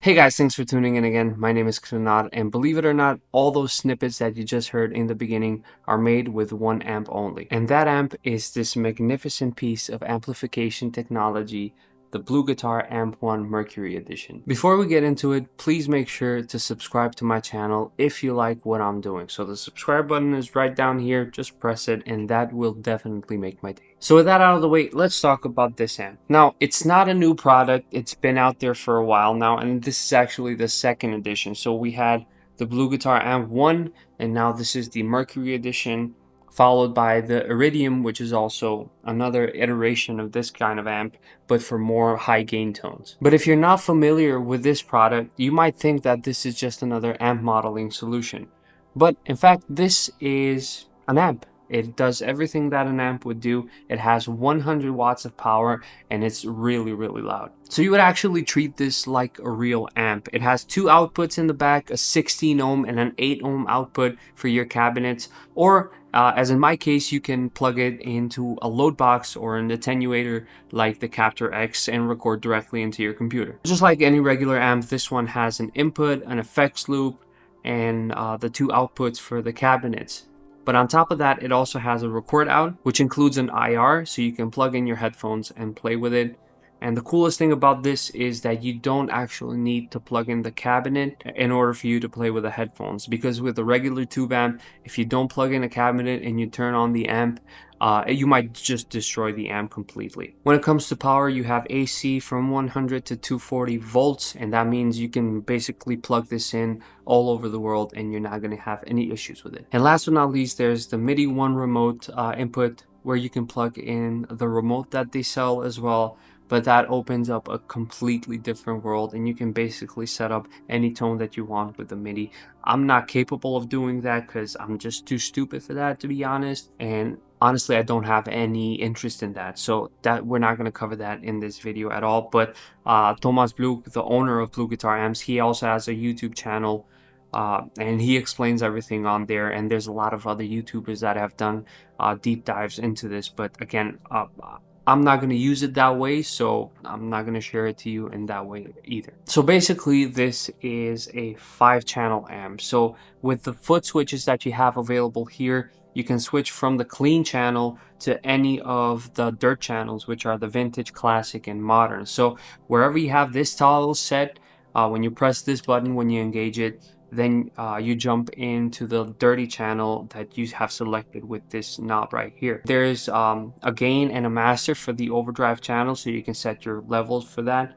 Hey guys, thanks for tuning in again. My name is Kranad, and believe it or not, all those snippets that you just heard in the beginning are made with one amp only. And that amp is this magnificent piece of amplification technology, the BluGuitar AMP1 Mercury Edition. Before we get into it, please make sure to subscribe to my channel if you like what I'm doing. So the subscribe button is right down here, just press it and that will definitely make my day. So with that out of the way, let's talk about this amp. Now, it's not a new product, it's been out there for a while now, and this is actually the second edition. So we had the BluGuitar AMP1, and now this is the Mercury Edition, followed by the Iridium, which is also another iteration of this kind of amp, but for more high gain tones. But if you're not familiar with this product, you might think that this is just another amp modeling solution. But in fact, this is an amp. It does everything that an amp would do. It has 100 watts of power and it's really loud. So you would actually treat this like a real amp. It has two outputs in the back, a 16 ohm and an 8 ohm output for your cabinets, or as in my case, you can plug it into a load box or an attenuator like the Captor X and record directly into your computer. Just like any regular amp, this one has an input, an effects loop, and the two outputs for the cabinets. But on top of that, it also has a record out, which includes an IR, so you can plug in your headphones and play with it. And the coolest thing about this is that you don't actually need to plug in the cabinet in order for you to play with the headphones, because with a regular tube amp, if you don't plug in a cabinet and you turn on the amp, you might just destroy the amp completely. When it comes to power, you have AC from 100 to 240 volts, and that means you can basically plug this in all over the world and you're not going to have any issues with it. And last but not least, there's the MIDI 1 remote input, where you can plug in the remote that they sell as well. But that opens up a completely different world and you can basically set up any tone that you want with the MIDI. I'm not capable of doing that because I'm just too stupid for that, to be honest. And honestly, I don't have any interest in that. So that we're not going to cover that in this video at all. But Thomas Blug, the owner of BluGuitar Amps, he also has a YouTube channel. And he explains everything on there, and there's a lot of other YouTubers that have done deep dives into this. But again, I'm not going to use it that way, so I'm not going to share it to you in that way either. So basically, this is a 5-channel amp. So with the foot switches that you have available here, you can switch from the clean channel to any of the dirt channels, which are the vintage, classic, and modern. So wherever you have this toggle set, when you press this button, when you engage it, then you jump into the dirty channel that you have selected with this knob right here. There's a gain and a master for the overdrive channel, so you can set your levels for that,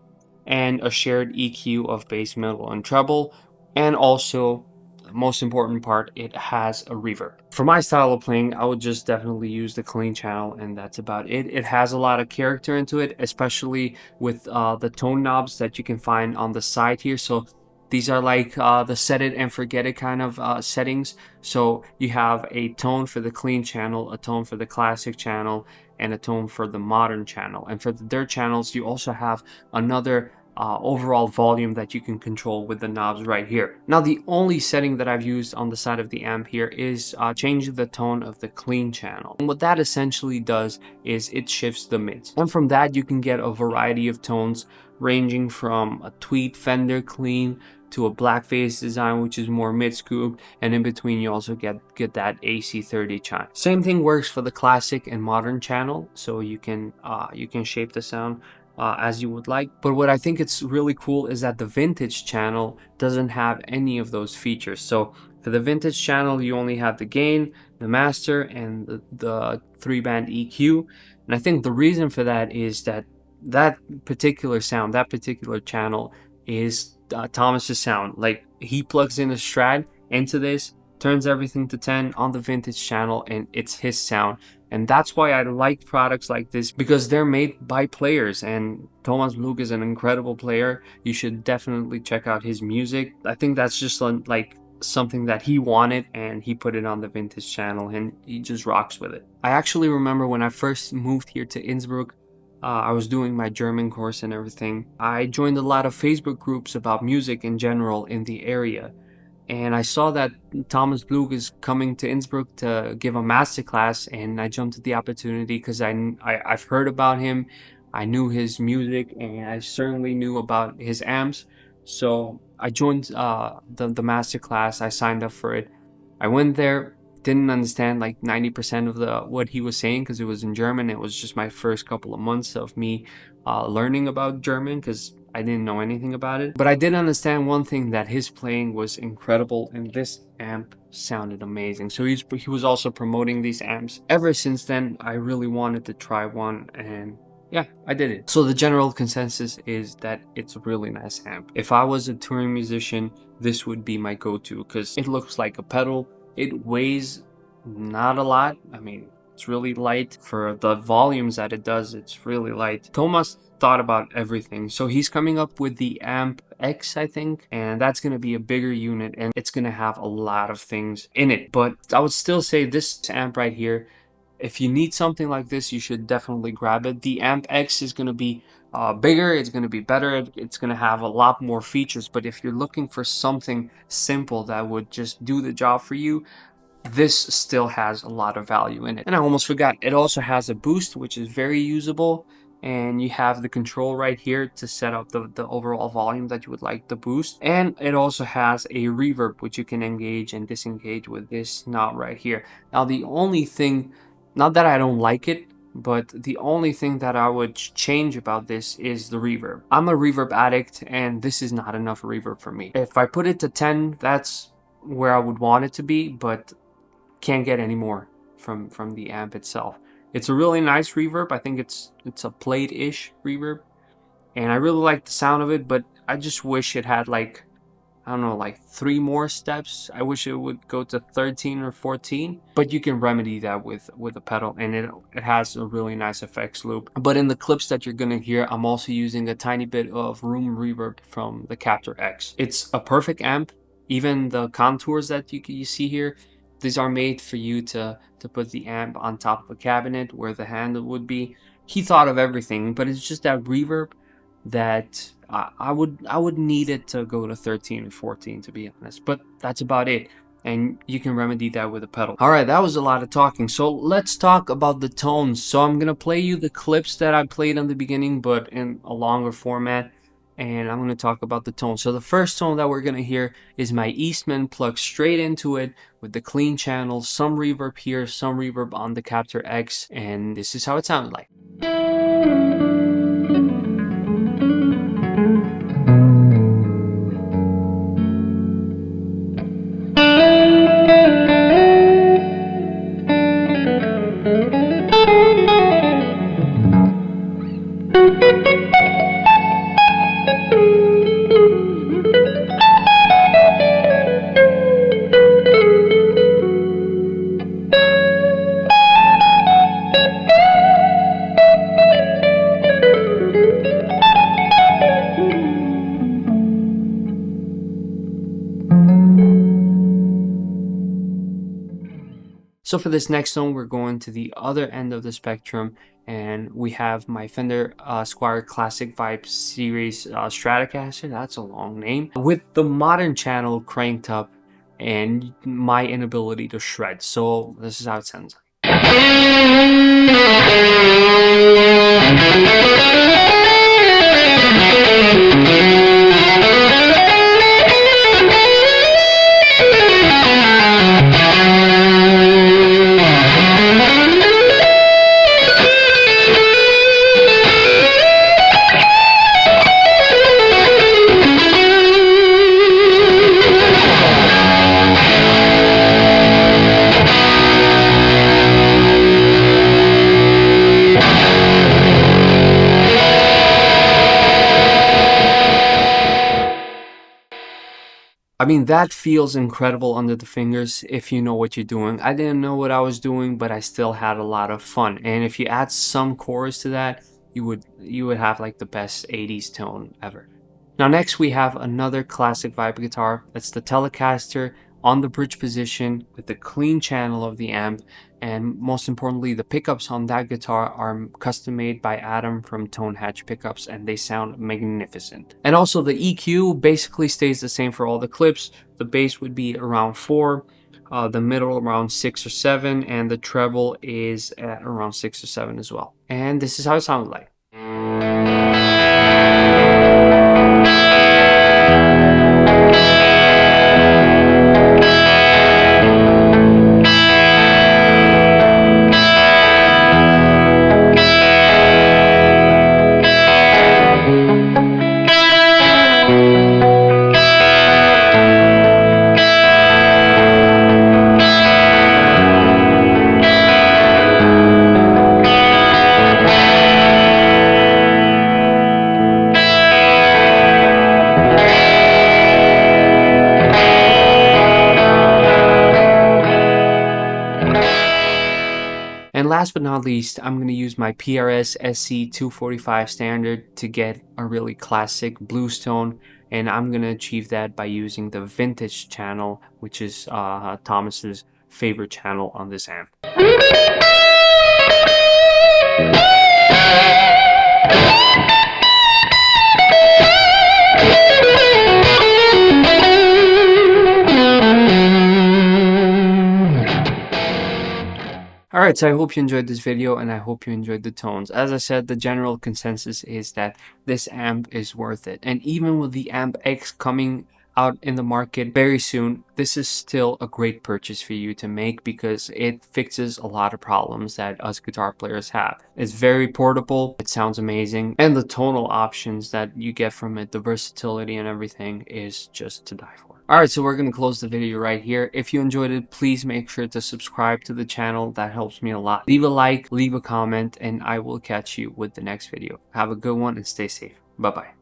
and a shared EQ of bass, middle, and treble, and also, the most important part, it has a reverb. For my style of playing, I would just definitely use the clean channel, and that's about it. It has a lot of character into it, especially with the tone knobs that you can find on the side here. So these are like the set it and forget it kind of settings. So you have a tone for the clean channel, a tone for the classic channel, and a tone for the modern channel. And for the dirt channels, you also have another overall volume that you can control with the knobs right here. Now, the only setting that I've used on the side of the amp here is changing the tone of the clean channel. And what that essentially does is it shifts the mids. And from that, you can get a variety of tones ranging from a tweed Fender clean to a blackface design, which is more mid-scoop, and in between you also get that AC30 chime. Same thing works for the classic and modern channel, so you can shape the sound as you would like. But what I think it's really cool is that the vintage channel doesn't have any of those features. So for the vintage channel, you only have the gain, the master, and the 3-band EQ. And I think the reason for that is that particular sound, that particular channel is Thomas's sound. Like, he plugs in a Strat into this, turns everything to 10 on the vintage channel, and it's his sound. And that's why I like products like this, because they're made by players, and Thomas Blug is an incredible player. You should definitely check out his music. I think that's just like something that he wanted, and he put it on the Vintage channel, and he just rocks with it. I actually remember when I first moved here to Innsbruck, I was doing my German course and everything. I joined a lot of Facebook groups about music in general in the area. And I saw that Thomas Blug is coming to Innsbruck to give a masterclass, and I jumped at the opportunity because I've heard about him. I knew his music, and I certainly knew about his amps. So I joined the masterclass. I signed up for it. I went there, didn't understand like 90% of what he was saying because it was in German. It was just my first couple of months of me learning about German, because I didn't know anything about it. But I did understand one thing, that his playing was incredible, and this amp sounded amazing. So he was also promoting these amps. Ever since then, I really wanted to try one, and yeah, I did it. So the general consensus is that it's a really nice amp. If I was a touring musician, this would be my go-to, because it looks like a pedal. It weighs not a lot. I mean, it's really light for the volumes that it does. It's really light. Thomas thought about everything. So he's coming up with the AMP-X, I think, and that's going to be a bigger unit, and it's going to have a lot of things in it. But I would still say this amp right here, if you need something like this, you should definitely grab it. The AMP-X is going to be bigger, it's going to be better, it's going to have a lot more features. But if you're looking for something simple that would just do the job for you, this still has a lot of value in it. And I almost forgot, it also has a boost, which is very usable, and you have the control right here to set up the overall volume that you would like to boost. And it also has a reverb, which you can engage and disengage with this knob right here. Now the only thing, not that I don't like it, but the only thing that I would change about this is the reverb. I'm a reverb addict, and this is not enough reverb for me. If I put it to 10, that's where I would want it to be, but can't get any more from the amp itself. It's a really nice reverb. I think it's a plate-ish reverb, and I really like the sound of it, but I just wish it had like, I don't know, like 3 more steps. I wish it would go to 13 or 14, but you can remedy that with a pedal, and it has a really nice effects loop. But in the clips that you're gonna hear, I'm also using a tiny bit of room reverb from the Captor X. It's a perfect amp. Even the contours that you see here, these are made for you to put the amp on top of a cabinet where the handle would be. He thought of everything, but it's just that reverb that I would need it to go to 13 or 14, to be honest. But that's about it, and you can remedy that with a pedal. All right, that was a lot of talking. So let's talk about the tones. So I'm gonna play you the clips that I played in the beginning, but in a longer format. And I'm going to talk about the tone. So the first tone that we're going to hear is my Eastman plugged straight into it with the clean channels, some reverb here, some reverb on the Captor X, and this is how it sounded like. So for this next tone, we're going to the other end of the spectrum, and we have my Fender Squier Classic Vibe Series Stratocaster, that's a long name, with the modern channel cranked up and my inability to shred. So this is how it sounds like. I mean, that feels incredible under the fingers if you know what you're doing. I didn't know what I was doing, but I still had a lot of fun. And if you add some chorus to that, you would have like the best 80s tone ever. Now next we have another classic vibe guitar. That's the Telecaster on the bridge position with the clean channel of the amp, and most importantly the pickups on that guitar are custom made by Adam from Tone Hatch Pickups, and they sound magnificent. And also the EQ basically stays the same for all the clips. The bass would be around 4, the middle around 6 or 7, and the treble is at around 6 or 7 as well. And this is how it sounds like. And last but not least, I'm going to use my PRS SC245 standard to get a really classic blues tone, and I'm going to achieve that by using the vintage channel, which is Thomas's favorite channel on this amp. Alright, so I hope you enjoyed this video and I hope you enjoyed the tones. As I said, the general consensus is that this amp is worth it. And even with the Amp X coming out in the market very soon, this is still a great purchase for you to make because it fixes a lot of problems that us guitar players have. It's very portable, it sounds amazing, and the tonal options that you get from it, the versatility and everything is just to die for. Alright, so we're going to close the video right here. If you enjoyed it, please make sure to subscribe to the channel. That helps me a lot. Leave a like, leave a comment, and I will catch you with the next video. Have a good one and stay safe. Bye-bye.